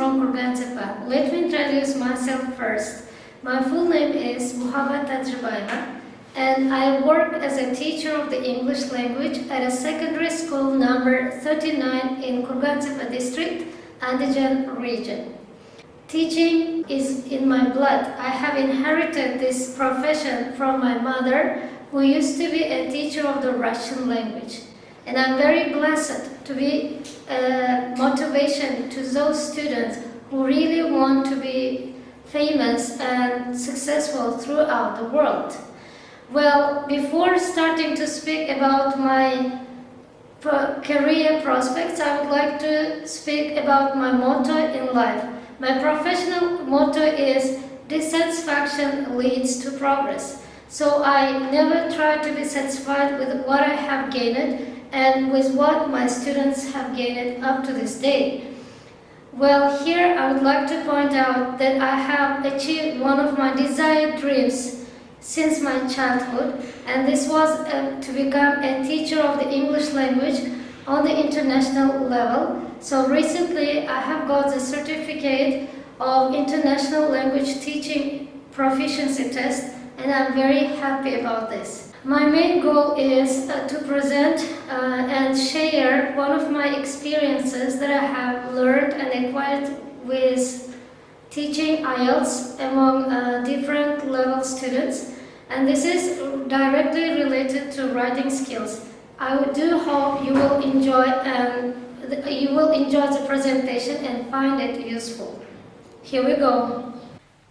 from Kurgantepe. Let me introduce myself first. My full name is Muhammad Tajribayeva, and I work as a teacher of the English language at a secondary school number 39 in Kurgantepe district, Andijan region. Teaching is in my blood. I have inherited this profession from my mother, who used to be a teacher of the Russian language. And I'm very blessed to be a motivation to those students who really want to be famous and successful throughout the world. Well, before starting to speak about my career prospects, I would like to speak about my motto in life. My professional motto is dissatisfaction leads to progress. So I never try to be satisfied with what I have gained and with what my students have gained up to this day. Well, here I would like to point out that I have achieved one of my desired dreams since my childhood, and this was to become a teacher of the English language on the international level. So recently I have got the certificate of International Language Teaching Proficiency Test, and I'm very happy about this. My main goal is to present and share one of my experiences that I have learned and acquired with teaching IELTS among different level students, and this is directly related to writing skills. I do hope you will enjoy the presentation and find it useful. Here we go.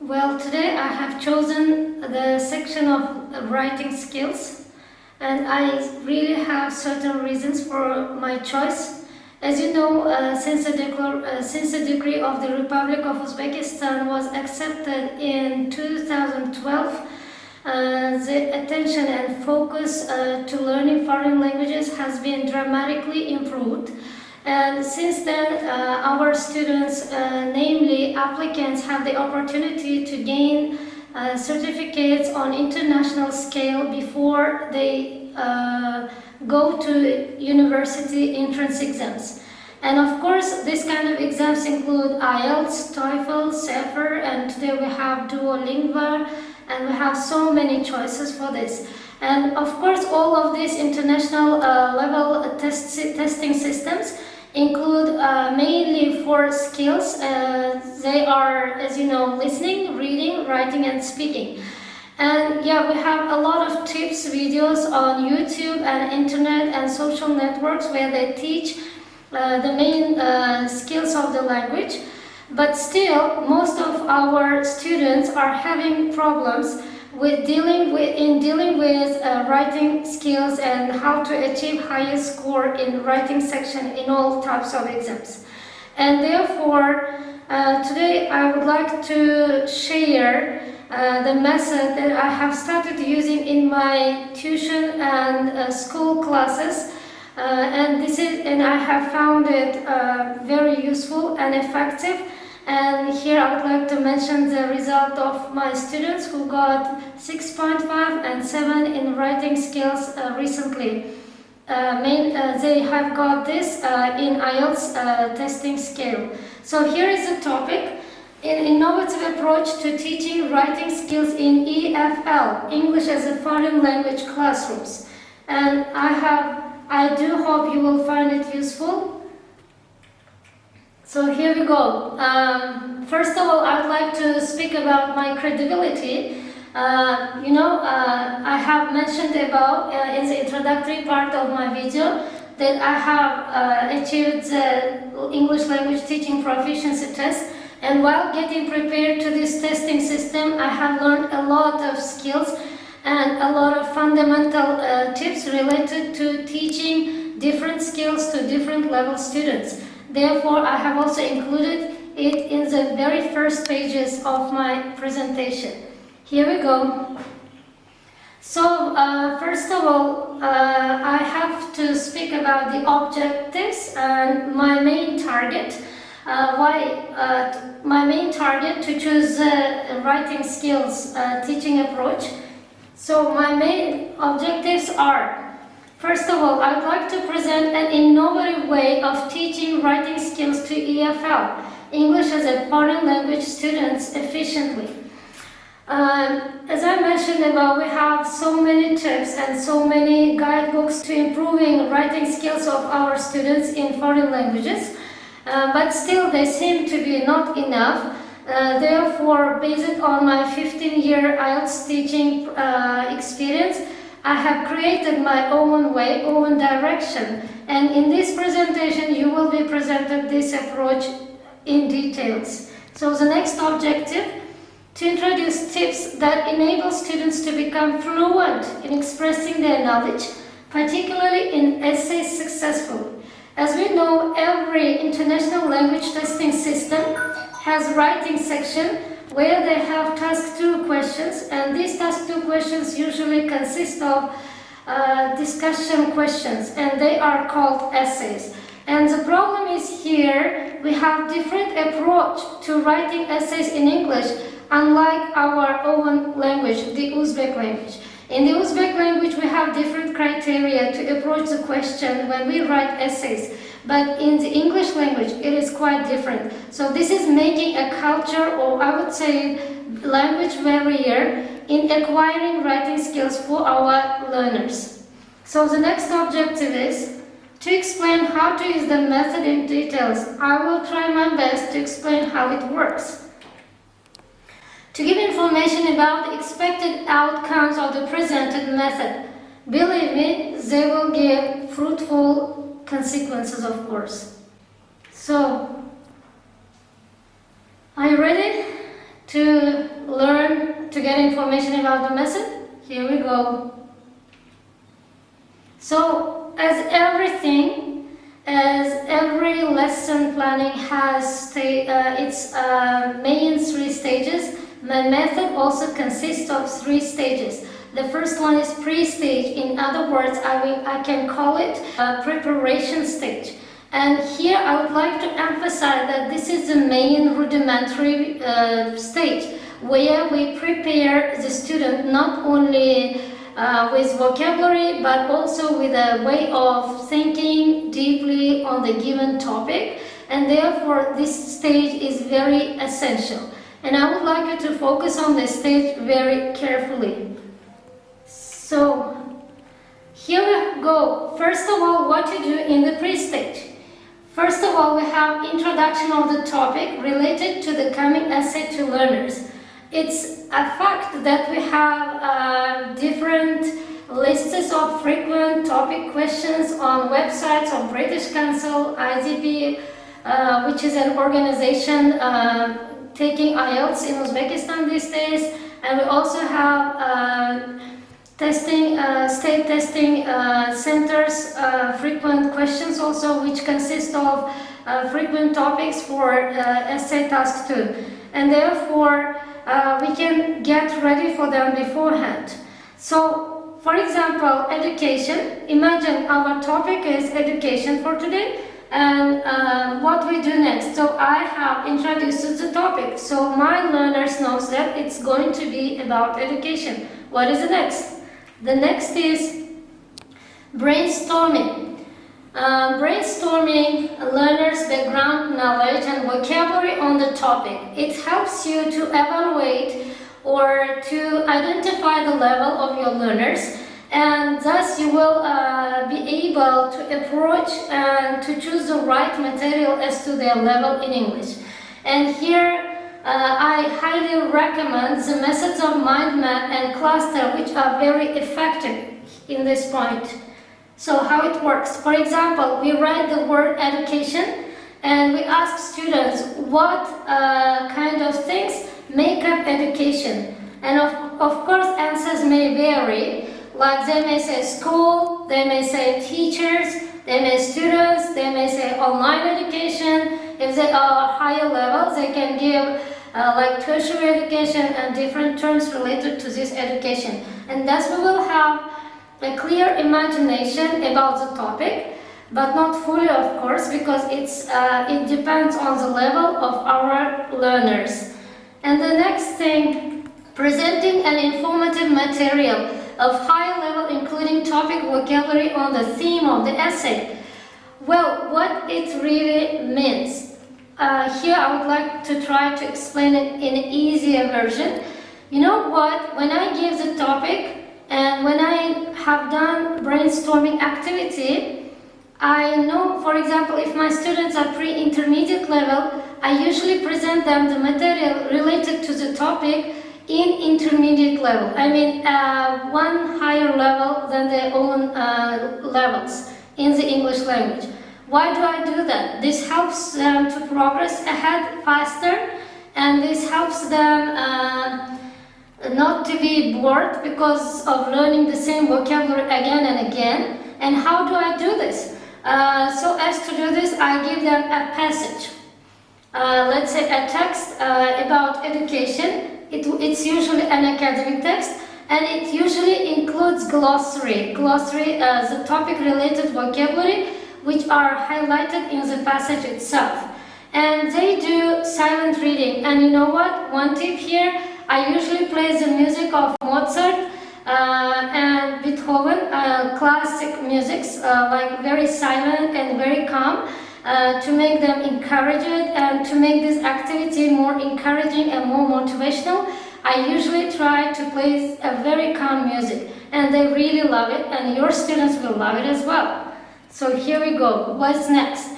Well, today I have chosen the section of writing skills, and I really have certain reasons for my choice. As you know, since the decree of the Republic of Uzbekistan was accepted in 2012, the attention and focus to learning foreign languages has been dramatically improved. And since then, our students, namely applicants, have the opportunity to gain certificates on international scale before they go to university entrance exams. And of course, this kind of exams include IELTS, TOEFL, CEFR, and today we have Duolingo, and we have so many choices for this. And of course, all of these international level testing systems include mainly 4 skills. They are, as you know, listening, reading, writing, and speaking. And yeah, we have a lot of tips, videos on YouTube and internet and social networks where they teach the main skills of the language. But still, most of our students are having problems with dealing with writing skills and how to achieve highest score in writing section in all types of exams. And therefore, today I would like to share the method that I have started using in my tuition and school classes, and I have found it very useful and effective. And here I would like to mention the result of my students who got 6.5 and 7 in writing skills recently. They have got this in IELTS testing scale. So here is the topic: an innovative approach to teaching writing skills in EFL, English as a Foreign Language classrooms. And I do hope you will find it useful. So here we go. First of all, I would like to speak about my credibility. I have mentioned above in the introductory part of my video that I have achieved the English language teaching proficiency test. And while getting prepared to this testing system, I have learned a lot of skills and a lot of fundamental tips related to teaching different skills to different level students. Therefore, I have also included it in the very first pages of my presentation. Here we go. So, first of all, I have to speak about the objectives and my main target. My main target to choose writing skills teaching approach. So, my main objectives are: first of all, I would like to present an innovative way of teaching writing skills to EFL. English as a foreign language students efficiently. As I mentioned above, we have so many tips and so many guidebooks to improving writing skills of our students in foreign languages, but still they seem to be not enough. Therefore, based on my 15-year IELTS teaching experience, I have created my own way, own direction, and in this presentation you will be presented this approach in details. So the next objective, to introduce tips that enable students to become fluent in expressing their knowledge, particularly in essays successfully. As we know, every international language testing system has writing section where they have task 2 questions, and these task 2 questions usually consist of discussion questions, and they are called essays. And the problem is here we have different approach to writing essays in English, unlike our own language, the Uzbek language. In the Uzbek language we have different criteria to approach the question when we write essays. But in the English language, it is quite different. So this is making a culture, or I would say language barrier in acquiring writing skills for our learners. So the next objective is to explain how to use the method in details. I will try my best to explain how it works. To give information about the expected outcomes of the presented method. Believe me, they will give fruitful consequences, of course. So, are you ready to learn, to get information about the method? Here we go. So, as every lesson planning has its main 3 stages, my method also consists of 3 stages. The first one is pre-stage. In other words, I can call it a preparation stage. And here I would like to emphasize that this is the main rudimentary stage where we prepare the student not only with vocabulary but also with a way of thinking deeply on the given topic, and therefore this stage is very essential. And I would like you to focus on this stage very carefully. So, here we go. First of all, what to do in the pre-stage. First of all, we have introduction of the topic related to the coming essay to learners. It's a fact that we have different lists of frequent topic questions on websites of British Council, IZP, which is an organization taking IELTS in Uzbekistan these days, and we also have state testing centers frequent questions also, which consist of frequent topics for essay task 2, and therefore we can get ready for them beforehand. So, for example, education. Imagine our topic is education for today, and what we do next. So I have introduced the topic, so my learners knows that it's going to be about education. What is the next? The next is brainstorming. Brainstorming learners' background knowledge and vocabulary on the topic. It helps you to evaluate or to identify the level of your learners, and thus you will be able to approach and to choose the right material as to their level in English. And here I highly recommend the methods of mind map and cluster, which are very effective in this point. So how it works? For example, we write the word education and we ask students what kind of things make up education. And of course answers may vary, like they may say school, they may say teachers, they may students, they may say online education. If they are higher levels, they can give like tertiary education and different terms related to this education. And thus we will have a clear imagination about the topic, but not fully, of course, because it depends on the level of our learners. And the next thing, presenting an informative material of high level, including topic vocabulary on the theme of the essay. Well, what it really means. here I would like to try to explain it in an easier version. You know what? When I give the topic and when I have done brainstorming activity, I know, for example, if my students are pre-intermediate level, I usually present them the material related to the topic in intermediate level. I mean, one higher level than their own levels in the English language. Why do I do that? This helps them to progress ahead faster, and this helps them not to be bored because of learning the same vocabulary again and again. And how do I do this? So as to do this, I give them a passage. Let's say a text about education. It's usually an academic text, and it usually includes glossary. Glossary, the topic-related vocabulary, which are highlighted in the passage itself. And they do silent reading. And you know what? One tip here, I usually play the music of Mozart and Beethoven, classic musics, like very silent and very calm, to make them encouraged and to make this activity more encouraging and more motivational. I usually try to play a very calm music, and they really love it, and your students will love it as well. So here we go. What's next?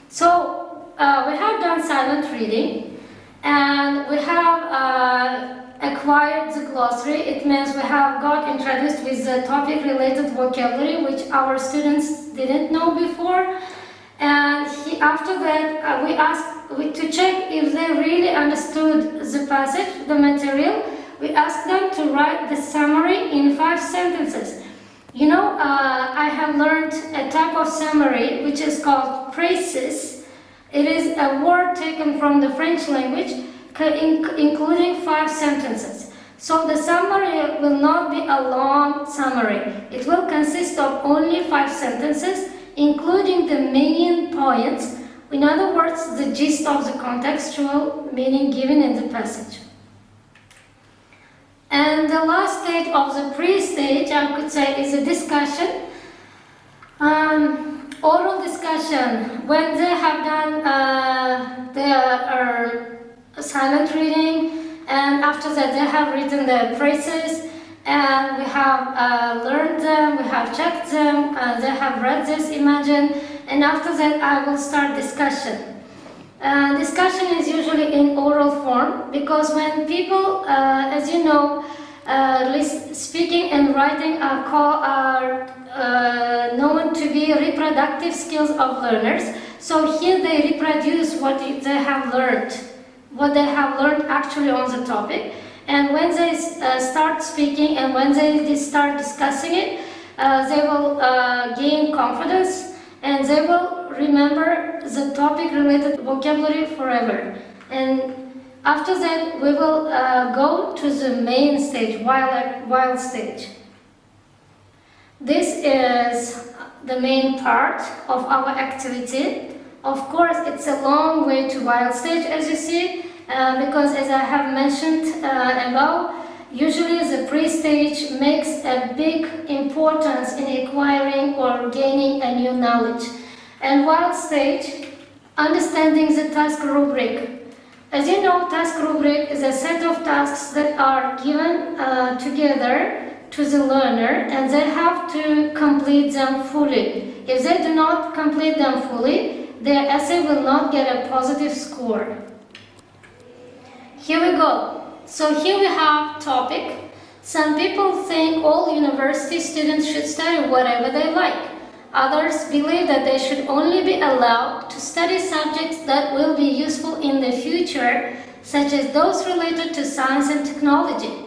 So we have done silent reading, and we have acquired the glossary. It means we have got introduced with the topic-related vocabulary, which our students didn't know before. And after that, we asked to check if they really understood the passage, the material. We asked them to write the summary in 5 sentences. You know, I have learned a type of summary which is called précis. It is a word taken from the French language, including 5 sentences. So the summary will not be a long summary. It will consist of only 5 sentences, including the main points. In other words, the gist of the contextual meaning given in the passage. And the last stage of the pre-stage, I could say, is a discussion. Oral discussion, when they have done their silent reading, and after that they have written the phrases, and we have learned them, we have checked them, they have read this, imagine, and after that I will start discussion. Discussion is usually in oral form, because when people, as you know, speaking and writing are known to be reproductive skills of learners. So here they reproduce what they have learned, actually on the topic. And when they start speaking and when they start discussing it, they will gain confidence, and they will remember the topic-related vocabulary forever. And after that, we will go to the main stage, while stage. This is the main part of our activity. Of course, it's a long way to while stage, as you see, because as I have mentioned above, usually the pre-stage makes a big importance in acquiring or gaining a new knowledge. And while stage, understanding the task rubric. As you know, task rubric is a set of tasks that are given together to the learner, and they have to complete them fully. If they do not complete them fully, their essay will not get a positive score. Here we go. So here we have topic. Some people think all university students should study whatever they like. Others believe that they should only be allowed to study subjects that will be useful in the future, such as those related to science and technology.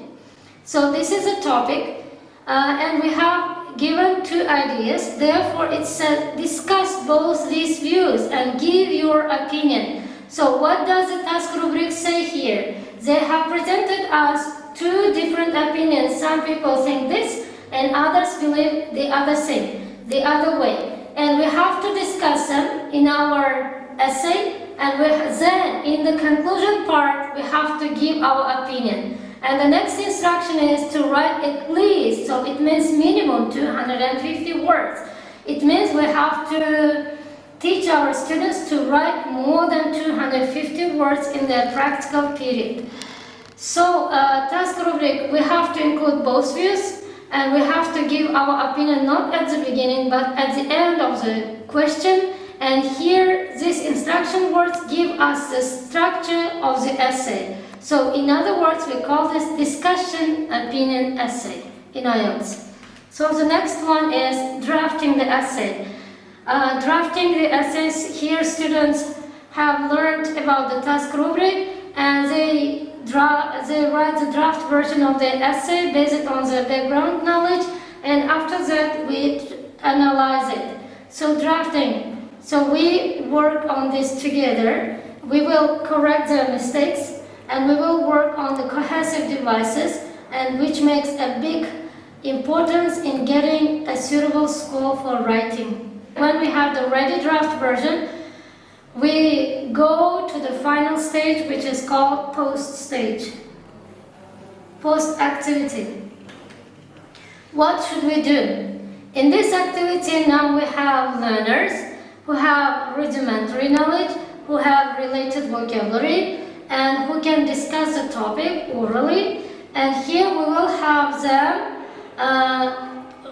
So this is a topic, and we have given 2 ideas. Therefore, it says discuss both these views and give your opinion. So what does the task rubric say here? They have presented us 2 different opinions. Some people think this, and others believe the other thing, the other way. And we have to discuss them in our essay, and then in the conclusion part, we have to give our opinion. And the next instruction is to write at least, so it means minimum 250 words. It means we have to teach our students to write more than 250 words in their practical period. So, task rubric, we have to include both views, and we have to give our opinion not at the beginning but at the end of the question. And here, these instruction words give us the structure of the essay. So, in other words, we call this discussion opinion essay in IELTS. So, the next one is drafting the essay. Drafting the essays, here students have learned about the task rubric, and they write the draft version of the essay based on the background knowledge, and after that we analyze it. So drafting, so we work on this together. We will correct the mistakes, and we will work on the cohesive devices, and which makes a big importance in getting a suitable score for writing. When we have the ready draft version, we go to the final stage, which is called post stage, post activity. What should we do? In this activity now we have learners who have rudimentary knowledge, who have related vocabulary, and who can discuss the topic orally. And here we will have them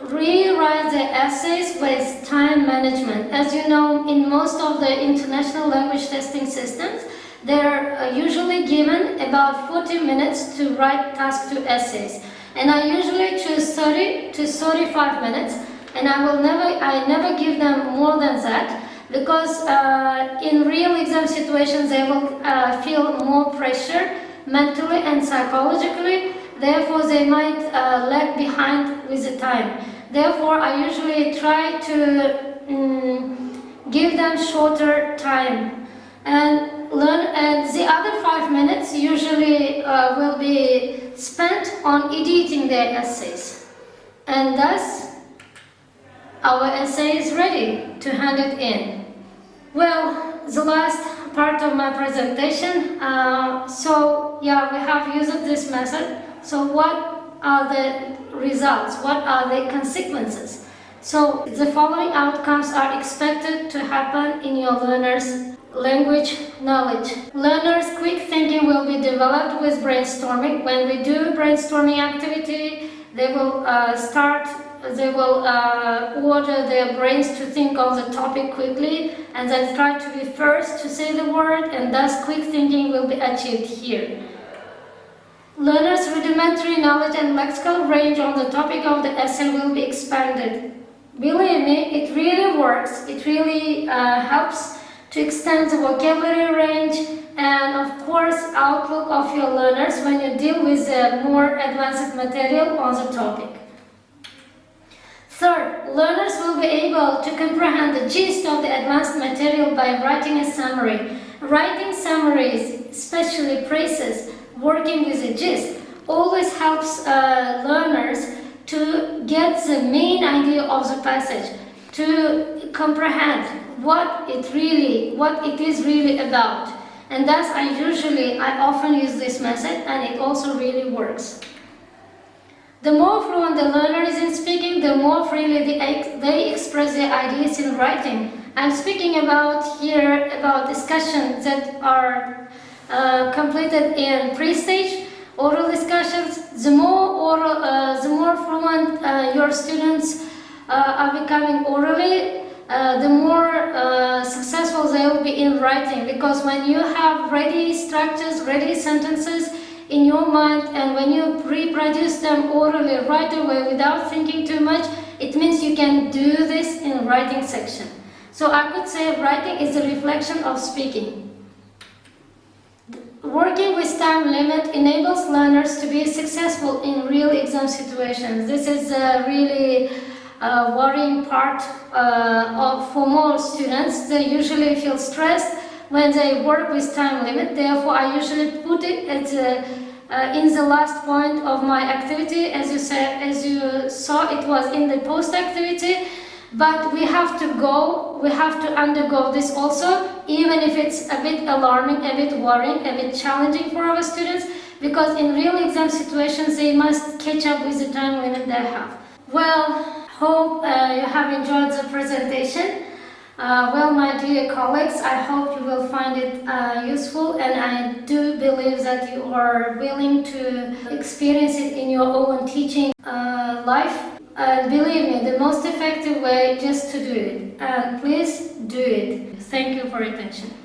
rewrite the essays with time management. As you know, in most of the international language testing systems, they're usually given about 40 minutes to write task 2 essays. And I usually choose 30 to 35 minutes, and I never give them more than that, because in real exam situations they will feel more pressure mentally and psychologically. Therefore, they might lag behind with the time. Therefore, I usually try to give them shorter time and learn. And the other 5 minutes usually will be spent on editing their essays. And thus, our essay is ready to hand it in. Well, the last part of my presentation. We have used this method. So what are the results? What are the consequences? So the following outcomes are expected to happen in your learners' language knowledge. Learners' quick thinking will be developed with brainstorming. When we do brainstorming activity, they will order their brains to think of the topic quickly, and then try to be first to say the word, and thus quick thinking will be achieved here. Learners' rudimentary knowledge and lexical range on the topic of the essay will be expanded. Believe me, it really works. It really helps to extend the vocabulary range and, of course, outlook of your learners when you deal with more advanced material on the topic. Third, learners will be able to comprehend the gist of the advanced material by writing a summary. Writing summaries, especially phrases, working with a gist, always helps learners to get the main idea of the passage, to comprehend what it is really about. And thus I often use this method, and it also really works. The more fluent the learner is in speaking, the more freely they express their ideas in writing. I'm speaking about discussions that are completed in pre-stage oral discussions. The more fluent your students are becoming orally, the more successful they will be in writing. Because when you have ready structures, ready sentences in your mind, and when you reproduce them orally right away without thinking too much, it means you can do this in writing section. So I could say writing is a reflection of speaking. Working with time limit enables learners to be successful in real exam situations. This is a really worrying part for most students. They usually feel stressed when they work with time limit. Therefore, I usually put it in the last point of my activity. As you saw, it was in the post activity. But we have to undergo this also, even if it's a bit alarming, a bit worrying, a bit challenging for our students, because in real exam situations they must catch up with the time limit they have. Well, hope you have enjoyed the presentation. Well, my dear colleagues, I hope you will find it useful, and I do believe that you are willing to experience it in your own teaching life. And believe me, the most effective way just to do it. And please do it. Thank you for your attention.